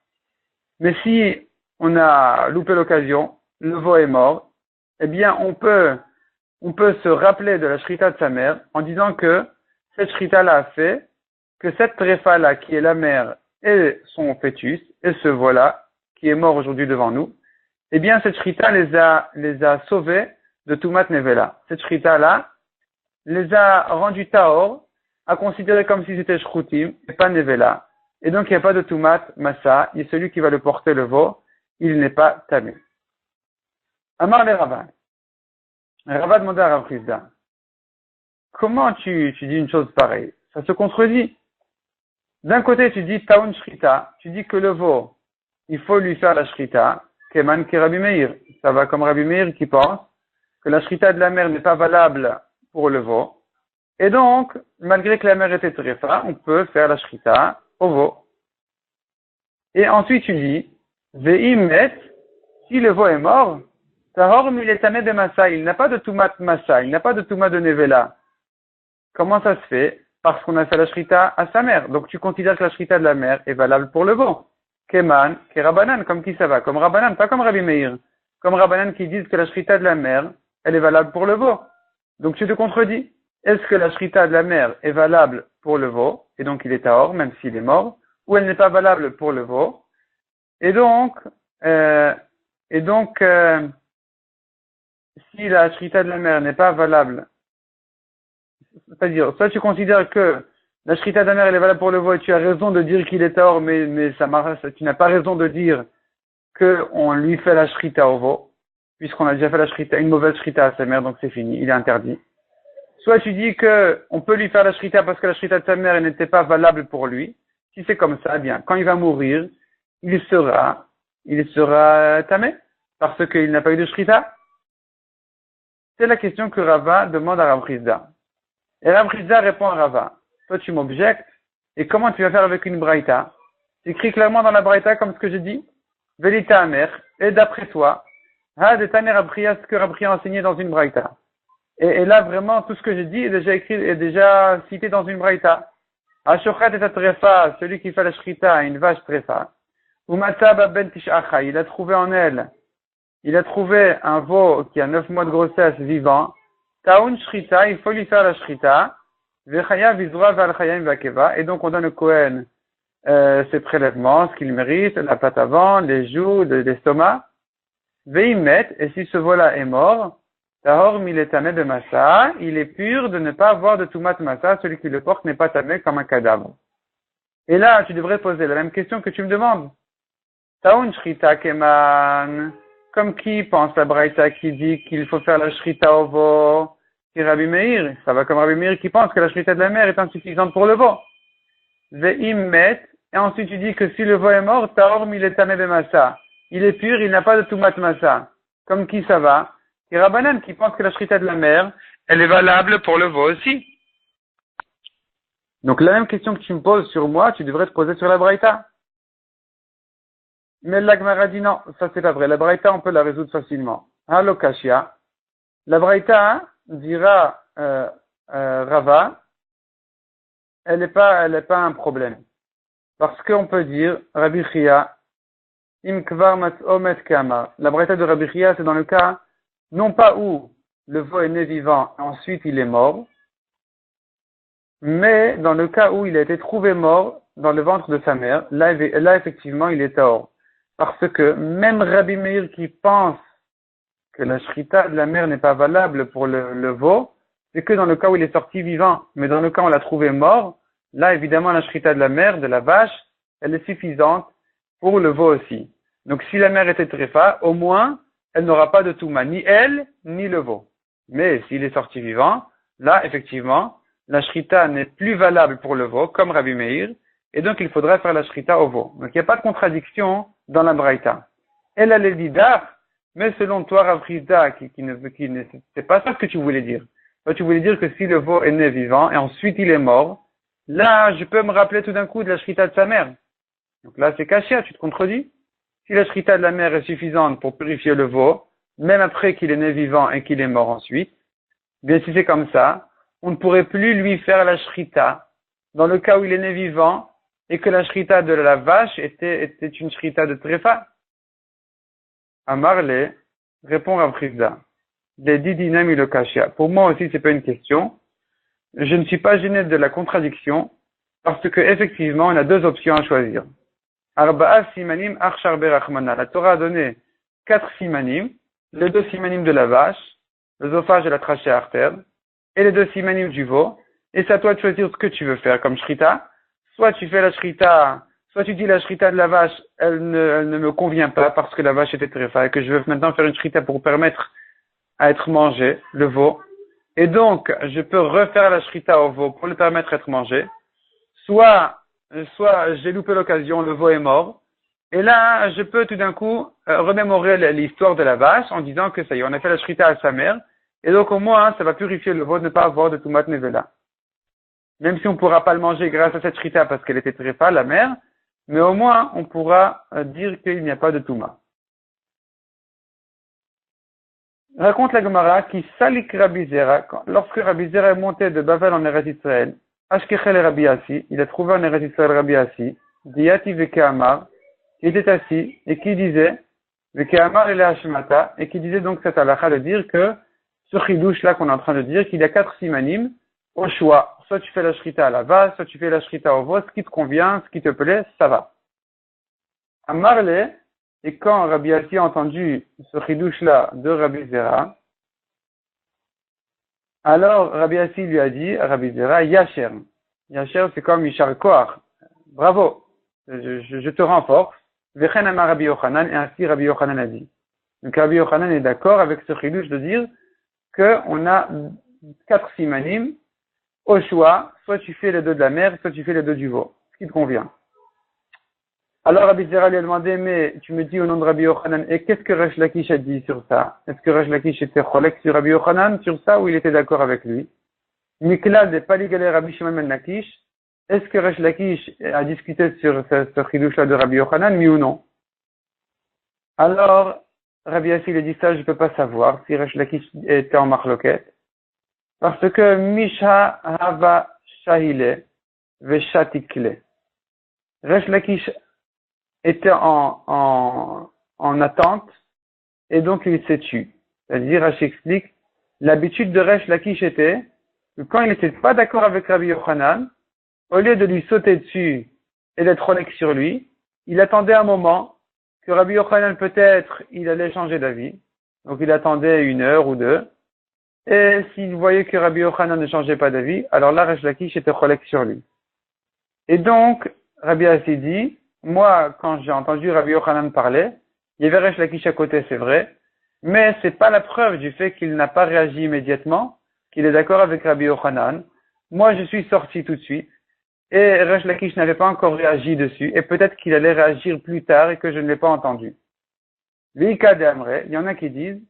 Speaker 1: Mais si on a loupé l'occasion, le veau est mort, eh bien, on peut se rappeler de la shrita de sa mère en disant que cette shrita-là a fait que cette tréfa-là, qui est la mère et son fœtus, et ce voilà, qui est mort aujourd'hui devant nous, eh bien, cette shrita les a sauvés de Tumat Nevela. Cette shrita-là les a rendus Tahor, à considérer comme si c'était Shrutim, et pas Nevela. Et donc, il n'y a pas de Tumat Massa, et celui qui va le porter le veau, il n'est pas tamé. Amar le Rava. Rava demandait à Rav Chizda, comment tu dis une chose pareille? Ça se contredit. D'un côté, tu dis Taun Shrita, tu dis que le veau, il faut lui faire la Shrita, Keman ki Rabbi Meir. Ça va comme Rabbi Meir qui pense que la Shrita de la mère n'est pas valable pour le veau. Et donc, malgré que la mère était tréfa, on peut faire la Shrita au veau. Et ensuite, tu dis, Ve'im met, si le veau est mort, Tahor il est tamé de Massa, il n'a pas de Tumat Massa, il n'a pas de Tumat de Nevela. Comment ça se fait? Parce qu'on a fait la shrita à sa mère. Donc tu considères que la shrita de la mère est valable pour le veau. Keman, Kerabanan, comme qui ça va? Comme Rabbanan, pas comme Rabbi Meir. Comme Rabbanan qui disent que la shrita de la mère, elle est valable pour le veau. Donc tu te contredis. Est-ce que la shrita de la mère est valable pour le veau, et donc il est tahor, même s'il est mort, ou elle n'est pas valable pour le veau? Et donc, si la shrita de la mère n'est pas valable, c'est-à-dire, soit tu considères que la shrita de la mère elle est valable pour le veau et tu as raison de dire qu'il est tahor, mais tu n'as pas raison de dire qu'on lui fait la shrita au veau, puisqu'on a déjà fait la shrita, une mauvaise shrita à sa mère, donc c'est fini, il est interdit. Soit tu dis que on peut lui faire la shrita parce que la shrita de sa mère n'était pas valable pour lui. Si c'est comme ça, eh bien, quand il va mourir, il sera tamé, parce qu'il n'a pas eu de shrita. C'est la question que Rava demande à Rav Chizda. Et Rav Chizda répond à Rava. Toi, tu m'objectes. Et comment tu vas faire avec une braïta? C'est écrit clairement dans la braïta comme ce que j'ai dit. Velita Amer. Et d'après toi, de Taner Rabria, ce que Rabria a enseigné dans une braïta. Et là, vraiment, tout ce que j'ai dit est déjà cité dans une braïta. Ashochat et Atrefa, celui qui fait la shrita, une vache trefa. Umatab ben Tishacha, il a trouvé un veau qui a 9 mois de grossesse vivant. Taun shrita, il faut lui faire la shrita. Vechaya vizra valchayim vakeva. Et donc on donne au Kohen ses prélèvements, ce qu'il mérite, la patte avant, les joues, l'estomac. Veimet, et si ce veau-là est mort, tahor miletamé de massa, il est pur de ne pas avoir de tumat massa, celui qui le porte n'est pas tamé comme un cadavre. Et là, tu devrais poser la même question que tu me demandes. Taun shrita keman. Comme qui pense la braïta qui dit qu'il faut faire la shrita au veau? C'est Rabbi Meir. Ça va comme Rabbi Meir qui pense que la shrita de la mère est insuffisante pour le veau. Ve'im met. Et ensuite tu dis que si le veau est mort, tahor miletamé bemassa. Il est pur, il n'a pas de tumat massa. Comme qui ça va? C'est Rabbanan qui pense que la shrita de la mère, elle est valable pour le veau aussi. Donc la même question que tu me poses sur moi, tu devrais te poser sur la braïta. Mais la Gemara dit non, ça c'est pas vrai. La braïta, on peut la résoudre facilement. Allo Kashia. La braïta dira Rava, elle n'est pas un problème. Parce qu'on peut dire Rabbi Chia, im kvar mat'omet kama. La braïta de Rabbi Chia, c'est dans le cas, non pas où le veau est né vivant, et ensuite il est mort, mais dans le cas où il a été trouvé mort dans le ventre de sa mère, là effectivement il est tahor. Parce que même Rabbi Meir qui pense que la shrita de la mère n'est pas valable pour le veau, c'est que dans le cas où il est sorti vivant. Mais dans le cas où on l'a trouvé mort, là évidemment la shrita de la mère, de la vache, elle est suffisante pour le veau aussi. Donc si la mère était tréfa, au moins elle n'aura pas de touma, ni elle, ni le veau. Mais s'il est sorti vivant, là effectivement, la shrita n'est plus valable pour le veau, comme Rabbi Meir, et donc il faudrait faire la shrita au veau. Donc il n'y a pas de contradiction dans la braïta. Elle a les didar, mais selon toi, Rav Chizda, c'est pas ça que tu voulais dire. Toi, tu voulais dire que si le veau est né vivant et ensuite il est mort, là, je peux me rappeler tout d'un coup de la shrita de sa mère. Donc là, c'est kashia, tu te contredis. Si la shrita de la mère est suffisante pour purifier le veau, même après qu'il est né vivant et qu'il est mort ensuite, bien si c'est comme ça, on ne pourrait plus lui faire la shrita dans le cas où il est né vivant et que la shrita de la vache était une shrita de tréfa. Amarle répond Rav Chizda. Les didinam ilokashia. Pour moi aussi, c'est pas une question. je ne suis pas gêné de la contradiction, parce que effectivement, on a deux options à choisir. Arba'a simanim achar berachmana. La Torah a donné 4 simanim, les 2 simanim de la vache, l'œsophage et la trachée artère, et les 2 simanim du veau, et c'est à toi de choisir ce que tu veux faire comme shrita. Soit tu fais la shrita, soit tu dis la shrita de la vache, elle ne me convient pas parce que la vache était tréfa et que je veux maintenant faire une shrita pour permettre à être mangé, le veau. Et donc, je peux refaire la shrita au veau pour le permettre d'être mangé. Soit j'ai loupé l'occasion, le veau est mort. Et là, je peux tout d'un coup remémorer l'histoire de la vache en disant que ça y est, on a fait la shrita à sa mère. Et donc au moins, ça va purifier le veau de ne pas avoir de tumat nevela. Même si on ne pourra pas le manger grâce à cette shrita parce qu'elle était tréfa, la mère, mais au moins on pourra dire qu'il n'y a pas de touma. Raconte la Gemara qui salik Rabbi Zera, lorsque Rabbi Zera est monté de Bavel en Eretz Israël, Ashkechel Rabbi Assi, il a trouvé en Eretz Israël Rabbi Assi, Diati Vekeamar, qui était assis et qui disait, Vekeamar et Hashmata, et qui disait donc cette halakha de dire que ce chidouche là qu'on est en train de dire, qu'il y a 4 simanim au choix. Soit tu fais la shrita à la vache, soit tu fais la shrita au veau, ce qui te convient, ce qui te plaît, ça va. Amarle, et quand Rabbi Assi a entendu ce chidouche-là de Rabbi Zera, alors Rabbi Assi lui a dit à Rabbi Zera, Yacher. Yacher, c'est comme Yishar Koach. Bravo. Je te renforce. Vechen amar Rabbi Yochanan, et ainsi Rabbi Yochanan a dit. Donc Rabbi Yochanan est d'accord avec ce chidouche de dire qu'on a 4 simanim au choix, soit tu fais les 2 de la mère, soit tu fais les 2 du veau. Ce qui te convient. Alors Rabbi Zera lui a demandé, mais tu me dis au nom de Rabbi Yochanan, et qu'est-ce que Resh Lakish a dit sur ça? Est-ce que Resh Lakish était cholek sur Rabbi Yochanan sur ça ou il était d'accord avec lui? Miklal de Paligalé Rabbi Shimon ben Lakish, est-ce que Resh Lakish a discuté sur ce chidouche-là de Rabbi Yochanan, oui ou non? Alors, Rabbi Assi a dit ça, je ne peux pas savoir si Resh Lakish était en marloquette. Parce que Misha Hava Shahile Veshatikle. Resh Lakish était en attente, et donc il s'est tué. C'est-à-dire, Rashi explique, l'habitude de Resh Lakish était que quand il n'était pas d'accord avec Rabbi Yochanan, au lieu de lui sauter dessus et d'être honnête sur lui, il attendait un moment que Rabbi Yochanan peut-être il allait changer d'avis. Donc il attendait 1 heure ou 2. Et s'il voyait que Rabbi Yochanan ne changeait pas d'avis, alors là, Resh Lakish était honnête sur lui. Et donc, Rabbi Assi dit, moi, quand j'ai entendu Rabbi Yochanan parler, il y avait Resh Lakish à côté, c'est vrai, mais c'est pas la preuve du fait qu'il n'a pas réagi immédiatement, qu'il est d'accord avec Rabbi Yochanan. Moi, je suis sorti tout de suite, et Resh Lakish n'avait pas encore réagi dessus, et peut-être qu'il allait réagir plus tard et que je ne l'ai pas entendu. Vika de Amre, il y en a qui disent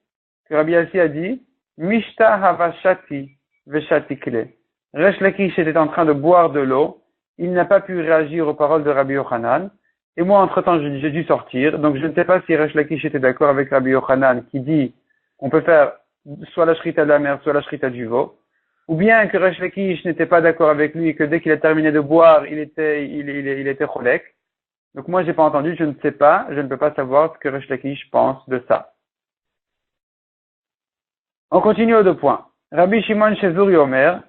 Speaker 1: que Rabbi Assi a dit, Mishta havashati veshatikle. Resh Lakish était en train de boire de l'eau, il n'a pas pu réagir aux paroles de Rabbi Yochanan, et moi, entre-temps, j'ai dû sortir, donc je ne sais pas si Resh Lakish était d'accord avec Rabbi Yochanan, qui dit qu'on peut faire soit la shrita de la mère, soit la shrita du veau, ou bien que Resh Lakish n'était pas d'accord avec lui, et que dès qu'il a terminé de boire, il était cholek. Donc moi, j'ai pas entendu, je ne sais pas, je ne peux pas savoir ce que Resh Lakish pense de ça. On continue aux 2 points. Rabbi Shimon Shezuri Omer,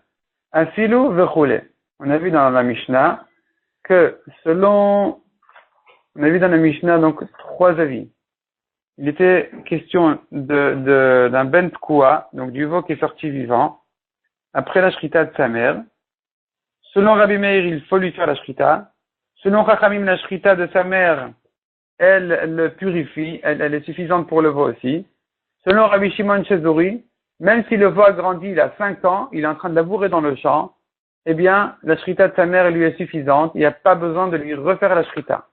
Speaker 1: Afilu vechule. On a vu dans la Mishnah que on a vu dans la Mishnah donc 3 avis. Il était question d'un ben tkoua, donc du veau qui est sorti vivant, après la shrita de sa mère. Selon Rabbi Meir, il faut lui faire la shrita. Selon Chachamim, la shrita de sa mère, elle le purifie, elle est suffisante pour le veau aussi. Selon Rabbi Shimon Shezuri, même si le veau a grandi, il a 5 ans, il est en train de labourer dans le champ, eh bien, la shrita de sa mère lui est suffisante, il n'y a pas besoin de lui refaire la shrita.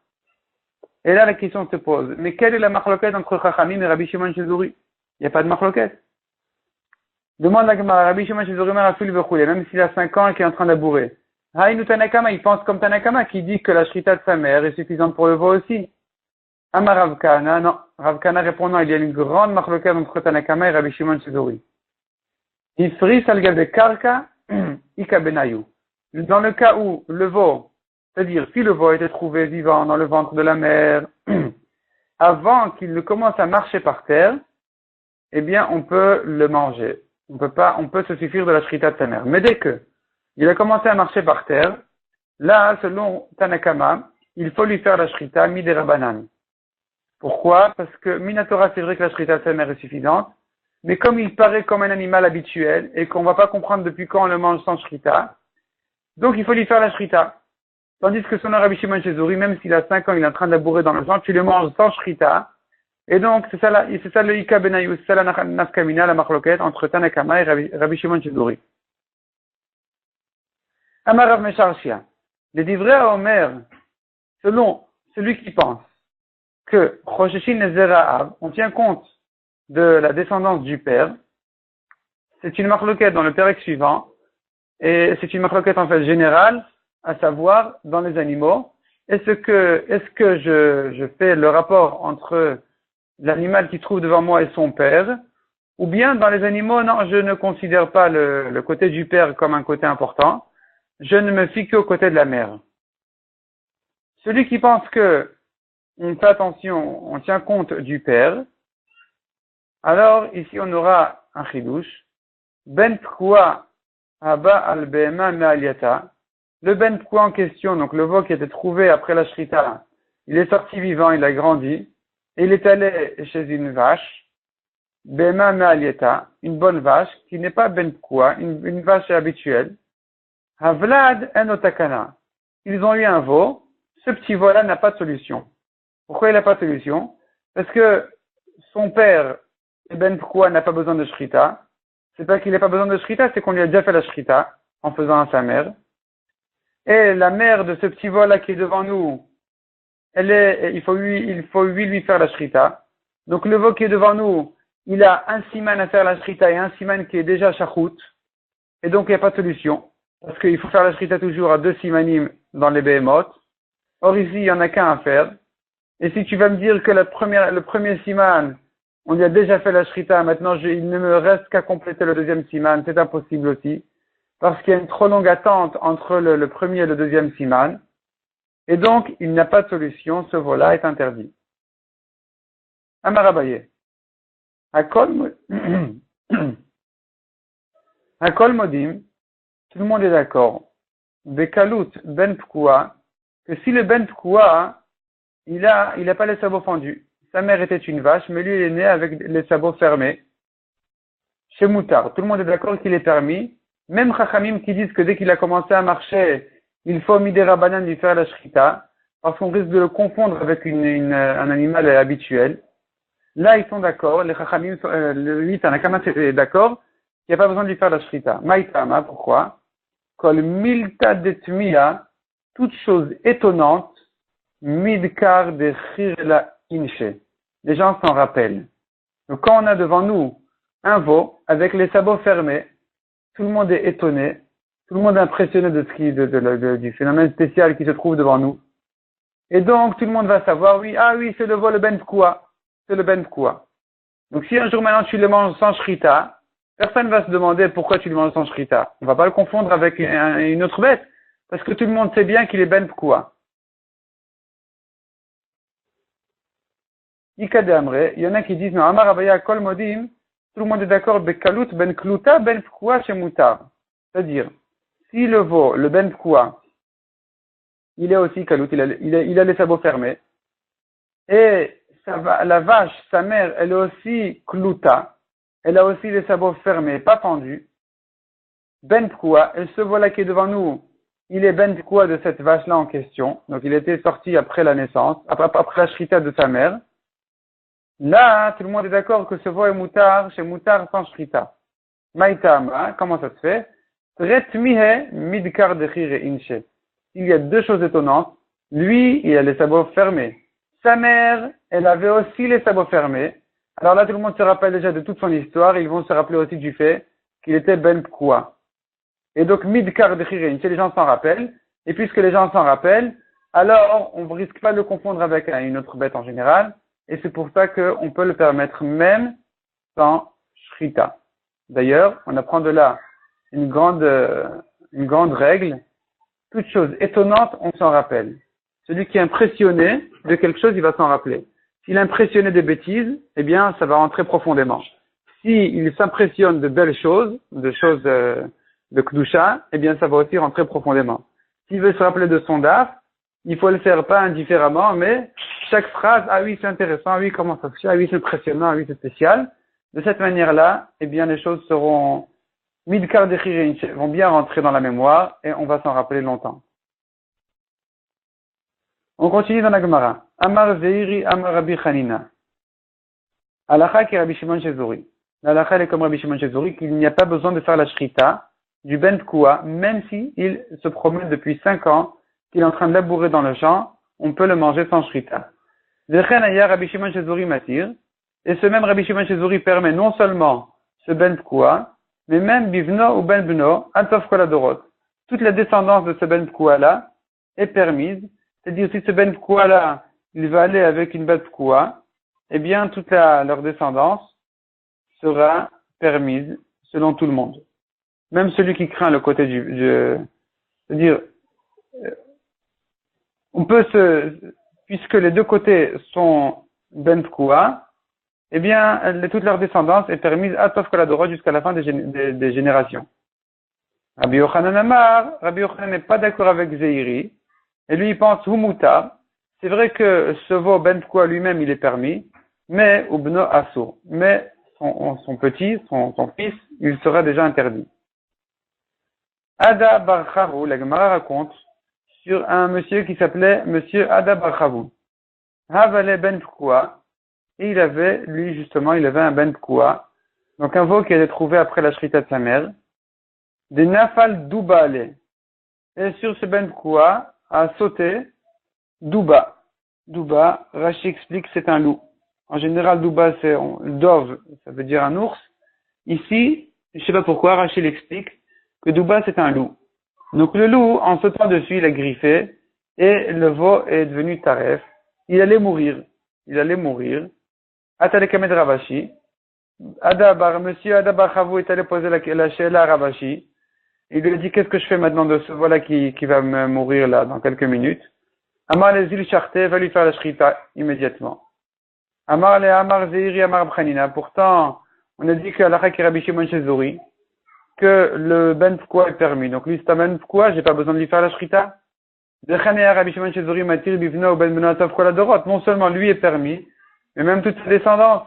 Speaker 1: Et là, la question se pose, mais quelle est la marloquette entre Chachamim et Rabbi Shimon Shezuri? Il n'y a pas de marloquette. Demande la Gemara, Rabbi Shimon Shezuri Merafil Vechule, même s'il a 5 ans et qu'il est en train de labourer. Haïnu Tanakama, il pense comme Tanakama qui dit que la shrita de sa mère est suffisante pour le veau aussi. Amar Rav Kahana, non. Rav Kahana répondant, il y a une grande marloquette entre Tanakama et Rabbi Shimon Shezuri. Ifris al-Gabe Karka, Ika Benayu. Dans le cas où le veau, c'est-à-dire si le veau a été trouvé vivant dans le ventre de la mère, avant qu'il ne commence à marcher par terre, eh bien on peut le manger. On peut se suffire de la shrita de sa mère. Mais dès que Il a commencé à marcher par terre. Là, selon Tanakama, il faut lui faire la shrita midirabanan. Pourquoi? Parce que Minatora, c'est vrai que la shrita sa mère est suffisante, mais comme il paraît comme un animal habituel et qu'on va pas comprendre depuis quand on le mange sans shrita, donc il faut lui faire la shrita. Tandis que son Rabbi Shimon Shezuri, même s'il a 5 ans, il est en train de labourer dans le champ, tu le manges sans shrita. Et donc, c'est ça le Ika Benayus, c'est ça la nafkamina, la machloket entre Tanakama et Rabbi Shimon Shezuri. Amarav Mesharshia. Les divrei à Omer, selon celui qui pense que Rosheshin Nezera'av, on tient compte de la descendance du père, c'est une machloket dans le pérec suivant, et c'est une machloket en fait générale, à savoir dans les animaux. Est-ce que je fais le rapport entre l'animal qui trouve devant moi et son père, ou bien dans les animaux, non, je ne considère pas le côté du père comme un côté important, je ne me fie qu'au côté de la mère. Celui qui pense que on fait attention, on tient compte du père, alors ici on aura un chidouche, ben pkoua haba al behema me'aliata. Le ben pkoua en question, donc le veau qui était trouvé après la shrita, il est sorti vivant, il a grandi, et il est allé chez une vache, behema me'aliata, une bonne vache, qui n'est pas ben pkoua, une vache habituelle. Havlad en otakana. Ils ont eu un veau, ce petit veau-là n'a pas de solution. Pourquoi il n'a pas de solution? Parce que son père, ben pkoua, n'a pas besoin de shrita. C'est pas qu'il n'a pas besoin de shrita, c'est qu'on lui a déjà fait la shrita, en faisant à sa mère. Et la mère de ce petit veau-là qui est devant nous, il faut lui faire la shrita. Donc le veau qui est devant nous, il a un siman à faire la shrita et un siman qui est déjà shachout. Et donc il n'y a pas de solution. Parce qu'il faut faire la shrita toujours à 2 simanim dans les behemoth. Or ici, il n'y en a qu'un à faire. Et si tu vas me dire que le premier siman, on y a déjà fait la shrita, maintenant il ne me reste qu'à compléter le deuxième siman, c'est impossible aussi. Parce qu'il y a une trop longue attente entre le premier et le deuxième siman. Et donc, il n'y a pas de solution, ce veau-là est interdit. Amarabaye. Hakol modim, tout le monde est d'accord. Bekalut ben pkoua, que si le ben pkoua, il a pas les sabots fendus. Sa mère était une vache, mais lui il est né avec les sabots fermés. Chez Moutar, tout le monde est d'accord qu'il est permis. Même Chachamim qui disent que dès qu'il a commencé à marcher, il faut midirabanan lui faire la shrita, parce qu'on risque de le confondre avec un animal habituel. Là, ils sont d'accord, les Chachamim, le 8, Tanakama est d'accord, qu'il n'y a pas besoin de lui faire la shrita. Maïtama, pourquoi? Kol milta detmiya, toute chose étonnante, midkar de chirla inche. Les gens s'en rappellent. Donc quand on a devant nous un veau avec les sabots fermés, tout le monde est étonné, tout le monde est impressionné du phénomène spécial qui se trouve devant nous. Et donc tout le monde va savoir, oui, c'est le veau, le ben pkoua. C'est le ben pkoua. Donc si un jour maintenant tu le manges sans shrita, personne ne va se demander pourquoi tu le manges sans shrita. On ne va pas le confondre avec une autre bête, parce que tout le monde sait bien qu'il est ben pkoua. Ika Amre, il y en a qui disent, non, Amar Abaya Kol Modim, tout le monde est d'accord, Bekalut ben Kluta ben pkoua chez Moutar. C'est-à-dire, si le veau, le ben pkoua, il est aussi kalut, il a les sabots fermés, et la vache, sa mère, elle est aussi kluta, elle a aussi les sabots fermés, pas pendus, ben pkoua, et ce veau-là qui est devant nous, il est ben pkoua de cette vache-là en question, donc il était sorti après la naissance, après la shrita de sa mère. Là, tout le monde est d'accord que ce veau est moutar, chez moutar sans shrita. Maïtama, comment ça se fait? Retmihe midkar dechire inche. Il y a 2 choses étonnantes. Lui, il a les sabots fermés. Sa mère, elle avait aussi les sabots fermés. Alors là, tout le monde se rappelle déjà de toute son histoire. Ils vont se rappeler aussi du fait qu'il était ben pkoua. Et donc, midkar dechire inche, les gens s'en rappellent. Et puisque les gens s'en rappellent, alors on ne risque pas de le confondre avec une autre bête en général. Et c'est pour ça qu'on peut le permettre même sans shrita. D'ailleurs, on apprend de là une grande règle. Toute chose étonnante, on s'en rappelle. Celui qui est impressionné de quelque chose, il va s'en rappeler. S'il est impressionné de bêtises, eh bien, ça va rentrer profondément. S'il s'impressionne de belles choses, de choses de Kdusha, eh bien, ça va aussi rentrer profondément. S'il veut se rappeler de son daf, il faut le faire pas indifféremment, mais chaque phrase, ah oui, c'est intéressant, ah oui, comment ça se fait, ah oui, c'est impressionnant, ah oui, c'est spécial. De cette manière-là, eh bien, les choses seront midkar dechirin, vont bien rentrer dans la mémoire et on va s'en rappeler longtemps. On continue dans la Gemara. Amar Zeiri, Amar Rabbi Chanina. Alacha qui est Rabbi Shimon Shezuri. L'alacha est comme Rabbi Shimon Shezuri qu'il n'y a pas besoin de faire la shrita du ben tkua, même si il se promène depuis 5 ans, qu'il est en train de labourer dans le champ, on peut le manger sans shrita. Zechen aya Rabbi Shimon Shezuri matir. Et ce même Rabbi Shimon Shezuri permet non seulement ce ben tkua, mais même bivno ou ben bno, atov kol adorot. Toute la descendance de ce ben tkua là est permise. C'est-à-dire, si ce ben tkua là, il va aller avec une ben tkua, eh bien, toute leur descendance sera permise selon tout le monde. Même celui qui craint le côté c'est-à-dire, on peut puisque les deux côtés sont ben tkua, eh bien, toute leur descendance est permise à Tov Koladorot jusqu'à la fin des générations. Rabbi Yochanan Amar, Rabbi Yochanan n'est pas d'accord avec Zeiri, et lui il pense Humuta. C'est vrai que ce veau ben tkua lui-même il est permis, mais Ubno Asur. Mais son petit, son fils, il sera déjà interdit. Ada Bar Chavou, la Gemara raconte sur un monsieur qui s'appelait Monsieur Ada Bar Chavou. Havale ben tkua. Et il avait un ben tkua, donc un veau qui a été trouvé après la shrita de sa mère, des nafal doubalé. Et sur ce ben tkua a sauté douba. Douba, Rashi explique que c'est un loup. En général, douba c'est dove, ça veut dire un ours. Ici, je sais pas pourquoi, Rashi l'explique que douba c'est un loup. Donc le loup, en sautant dessus, il a griffé et le veau est devenu taref. Il allait mourir. Atalekamed Ravashi. Monsieur Adabar Chavou est allé poser la sheila à Ravashi. Il lui a dit, qu'est-ce que je fais maintenant de ce voilà qui va me mourir là, dans quelques minutes. Amar les îles Charté va lui faire la shrita immédiatement. Amar les Amar Zeiri Amar Bchanina. Pourtant, on a dit que l'Alakha qui Rabbi Shimon Shezuri, que le ben tkua est permis. Donc lui, c'est un ben tkua, j'ai pas besoin de lui faire la shrita. Dechanea Rabbi Shimon Shezuri matir bivno ben benatov kol adorot. Non seulement lui est permis, mais même toute sa descendance.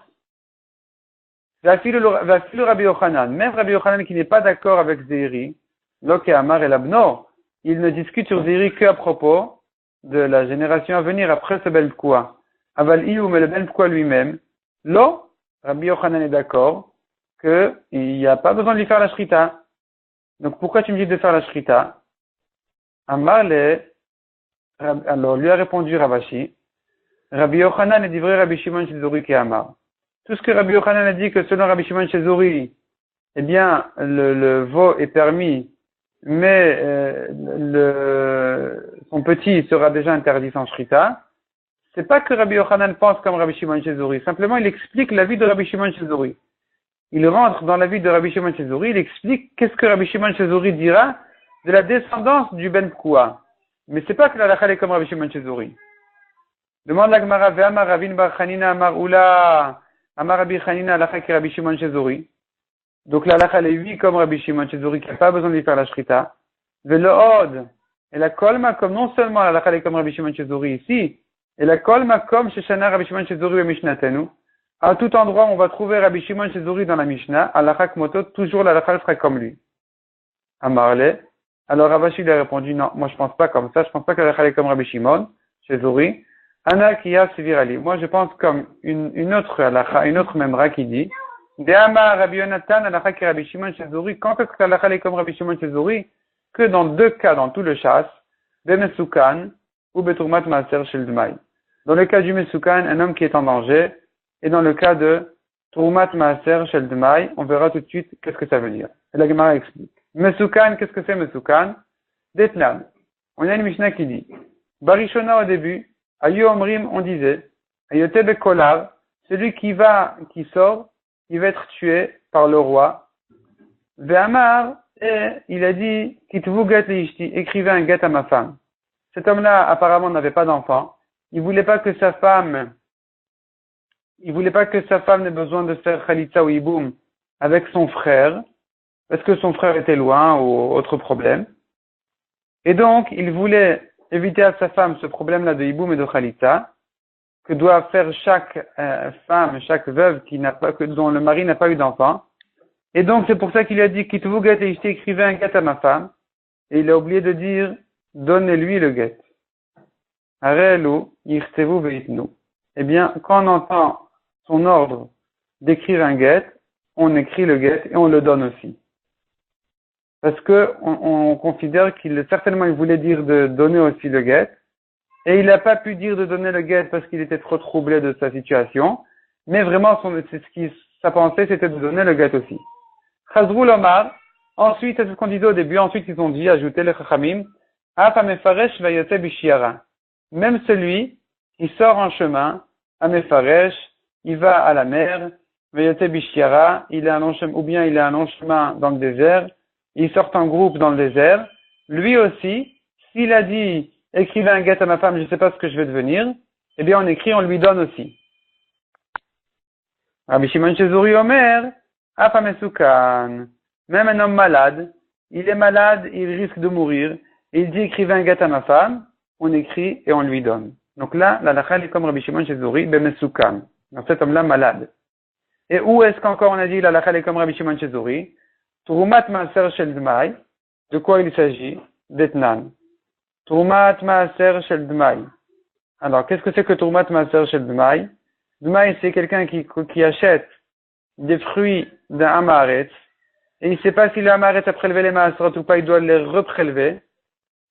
Speaker 1: Va filer Rabbi Yochanan. Même Rabbi Yochanan qui n'est pas d'accord avec Zeiri, Lok et Amar et Labno, il ne discute sur Zeiri qu'à propos de la génération à venir après ce ben tkua. Aval Iyou, mais le ben tkua lui-même, Lo, Rabbi Yochanan est d'accord qu'il n'y a pas besoin de lui faire la shrita. Donc pourquoi tu me dis de faire la shrita? Amar alors lui a répondu Ravashi, Rabbi Yochanan est livré Rabbi Shimon Shezuri qui Amar. Tout ce que Rabbi Yochanan a dit que selon Rabbi Shimon Shezuri, eh bien, le veau est permis, mais son petit sera déjà interdit sans shrita. C'est pas que Rabbi Yochanan pense comme Rabbi Shimon Shezuri. Simplement, il explique la vie de Rabbi Shimon Shezuri. Il rentre dans la vie de Rabbi Shimon Shezuri, il explique qu'est-ce que Rabbi Shimon Shezuri dira de la descendance du ben tkua. Mais c'est pas que la halakha est comme Rabbi Shimon Shezuri. Demande la Gemara, Ve'amar Ravin bar Chanina Amar Ula, Amar Rabbi Chanina halakha qui Rabbi Shimon Shezuri. Donc la halakha est 8 comme Rabbi Shimon Shezuri qui n'a pas besoin de lui faire la shrita. Ve'lo'od, et la kolma comme non seulement la halakha est comme Rabbi Shimon Shezuri ici, et la kolma comme Sheshana Rabbi Shimon Shezuri et Mishnatenu. À tout endroit, on va trouver Rabbi Shimon Shezuri dans la Mishnah, halakha kmoto, toujours la halakha fera comme lui. Amarle. Alors Ravashi lui a répondu, non, moi je pense pas comme ça, je pense pas que la halakha est comme Rabbi Shimon Shezuri. Ana kiya sevirali. Moi je pense comme une autre halakha, une autre memra qui dit, De'ama Rabbi Yonatan halakha ki Rabbi Shimon Shezuri. Quand est-ce que la halakha est comme Rabbi Shimon Shezuri? Que dans 2 cas dans tout le chasse, Bemesukan ou Beturmat Maaser Shel Dmai. Dans le cas du Mesukan, un homme qui est en danger, et dans le cas de Turmat Maaser Shel Dmai, on verra tout de suite qu'est-ce que ça veut dire. Et la Gemara explique. Mesukan, qu'est-ce que c'est Mesukan? Detnan. On a une Mishnah qui dit, Barishona au début, Ayu Omrim, on disait, Ayotebe Kolar, celui qui sort, il va être tué par le roi. Ve'amar, et il a dit, Kitvu get liishti, écrivez un get à ma femme. Cet homme-là, apparemment, n'avait pas d'enfant. Il voulait pas que sa femme n'ait besoin de faire Khalitsa ou Iboum avec son frère, parce que son frère était loin ou autre problème. Et donc, il voulait éviter à sa femme ce problème-là de hiboum et de khalitza, que doit faire chaque femme, chaque veuve dont le mari n'a pas eu d'enfant. Et donc, c'est pour ça qu'il a dit, Kitvu get et Ishti, écrivez un get à ma femme. Et il a oublié de dire, donnez-lui le get. Arelu, yirtevu veitnu. Eh bien, quand on entend son ordre d'écrire un get, on écrit le get et on le donne aussi. Parce que on considère certainement il voulait dire de donner aussi le get, et il n'a pas pu dire de donner le get parce qu'il était trop troublé de sa situation, mais vraiment sa pensée c'était de donner le get aussi. Chazrou Lomar, ensuite, c'est ce qu'on disait au début, ensuite ils ont dit, ajouter le chachamim, Afa mefaresh vayote bishiara. Même celui qui sort en chemin, à mefaresh, il va à la mer, vayote bishiara, il est un long chemin, ou bien il est un long chemin dans le désert, il sort en groupe dans le désert, lui aussi, s'il a dit, écrivez un get à ma femme, je ne sais pas ce que je vais devenir, eh bien on écrit, on lui donne aussi. Rabbi Shimon Shezuri Omer, Afa mesukan. Même un homme malade, il est malade, il risque de mourir, et il dit écrivez un get à ma femme, on écrit et on lui donne. Donc là, la lacha est comme Rabbi Shimon Shezuri, bemesukan. Donc cet homme-là malade. Et où est-ce qu'encore on a dit la lacha est comme Rabbi Shimon Shezuri? Turumat maaser shel dmai. De quoi il s'agit? D'etnan. Turumat maaser shel dmai. Alors, qu'est-ce que c'est que Turumat maaser shel dmai? Dmai, c'est quelqu'un qui achète des fruits d'un amaretz, et il ne sait pas si le amaretz a prélevé les maaserot ou pas, il doit les reprélever.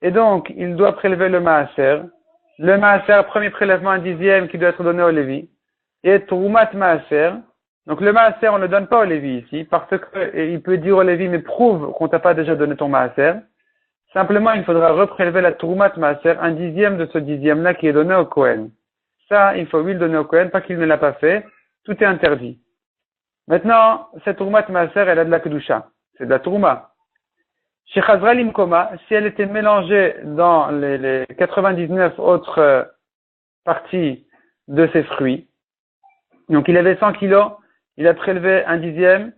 Speaker 1: Et donc, il doit prélever le maaser. Le maaser, premier prélèvement, un dixième qui doit être donné au Lévi. Et Turumat maaser. Donc le maaser, on ne le donne pas au Lévi ici, parce que il peut dire au Lévi, mais prouve qu'on t'a pas déjà donné ton maaser. Simplement, il faudra reprélever la Turumat maaser, un dixième de ce dixième-là qui est donné au Kohen. Ça, il faut lui le donner au Kohen, pas qu'il ne l'a pas fait. Tout est interdit. Maintenant, cette Turumat maaser, elle a de la Kedusha. C'est de la Turuma. Chez Chazra Limkoma, si elle était mélangée dans les 99 autres parties de ses fruits, donc il avait 100 kilos, il a prélevé un dixième,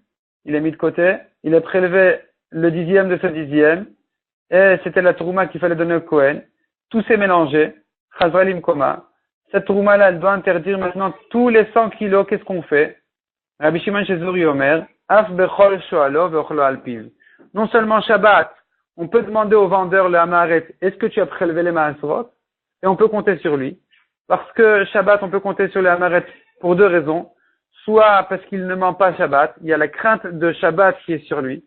Speaker 1: il a mis de côté, il a prélevé le dixième de ce dixième, et c'était la Turuma qu'il fallait donner au Kohen. Tout s'est mélangé. Chazra Limkoma. Cette Turuma-là, elle doit interdire maintenant tous les 100 kilos. Qu'est-ce qu'on fait? Rabbi Shimon Shezuri Omer, Af bechol shoalo vecholo alpiv. Non seulement Shabbat, on peut demander au vendeur le Hamaret, est-ce que tu as prélevé les Maaserot? Et on peut compter sur lui. Parce que Shabbat, on peut compter sur le Hamaret pour deux raisons. Soit parce qu'il ne ment pas Shabbat, il y a la crainte de Shabbat qui est sur lui.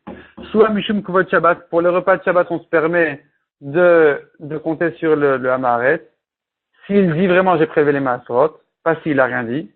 Speaker 1: Soit Mishum Kuvot Shabbat, pour le repas de Shabbat, on se permet de compter sur le Hamaret. S'il dit vraiment j'ai prélevé les Maaserot, pas s'il a rien dit.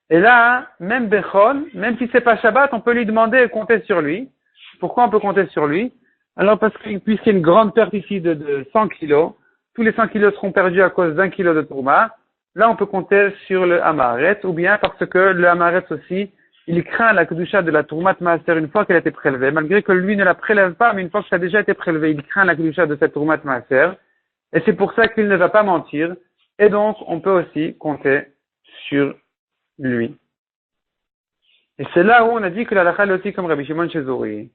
Speaker 1: Et là, même Bechol, même si c'est pas Shabbat, on peut lui demander et compter sur lui. Pourquoi on peut compter sur lui? Alors parce que puisqu'il y a une grande perte ici de 100 kilos, tous les 100 kilos seront perdus à cause d'un kilo de Tourma. Là, on peut compter sur le Hamaret, ou bien parce que le Hamaret aussi, il craint la Kedusha de la Tourmat Maaser une fois qu'elle a été prélevée, malgré que lui ne la prélève pas, mais une fois que ça a déjà été prélevé, il craint la Kedusha de cette Tourmat Maaser, et c'est pour ça qu'il ne va pas mentir, et donc on peut aussi compter sur lui. Et c'est là où on a dit que la lacha est aussi comme Rabbi Shimon Shezuri.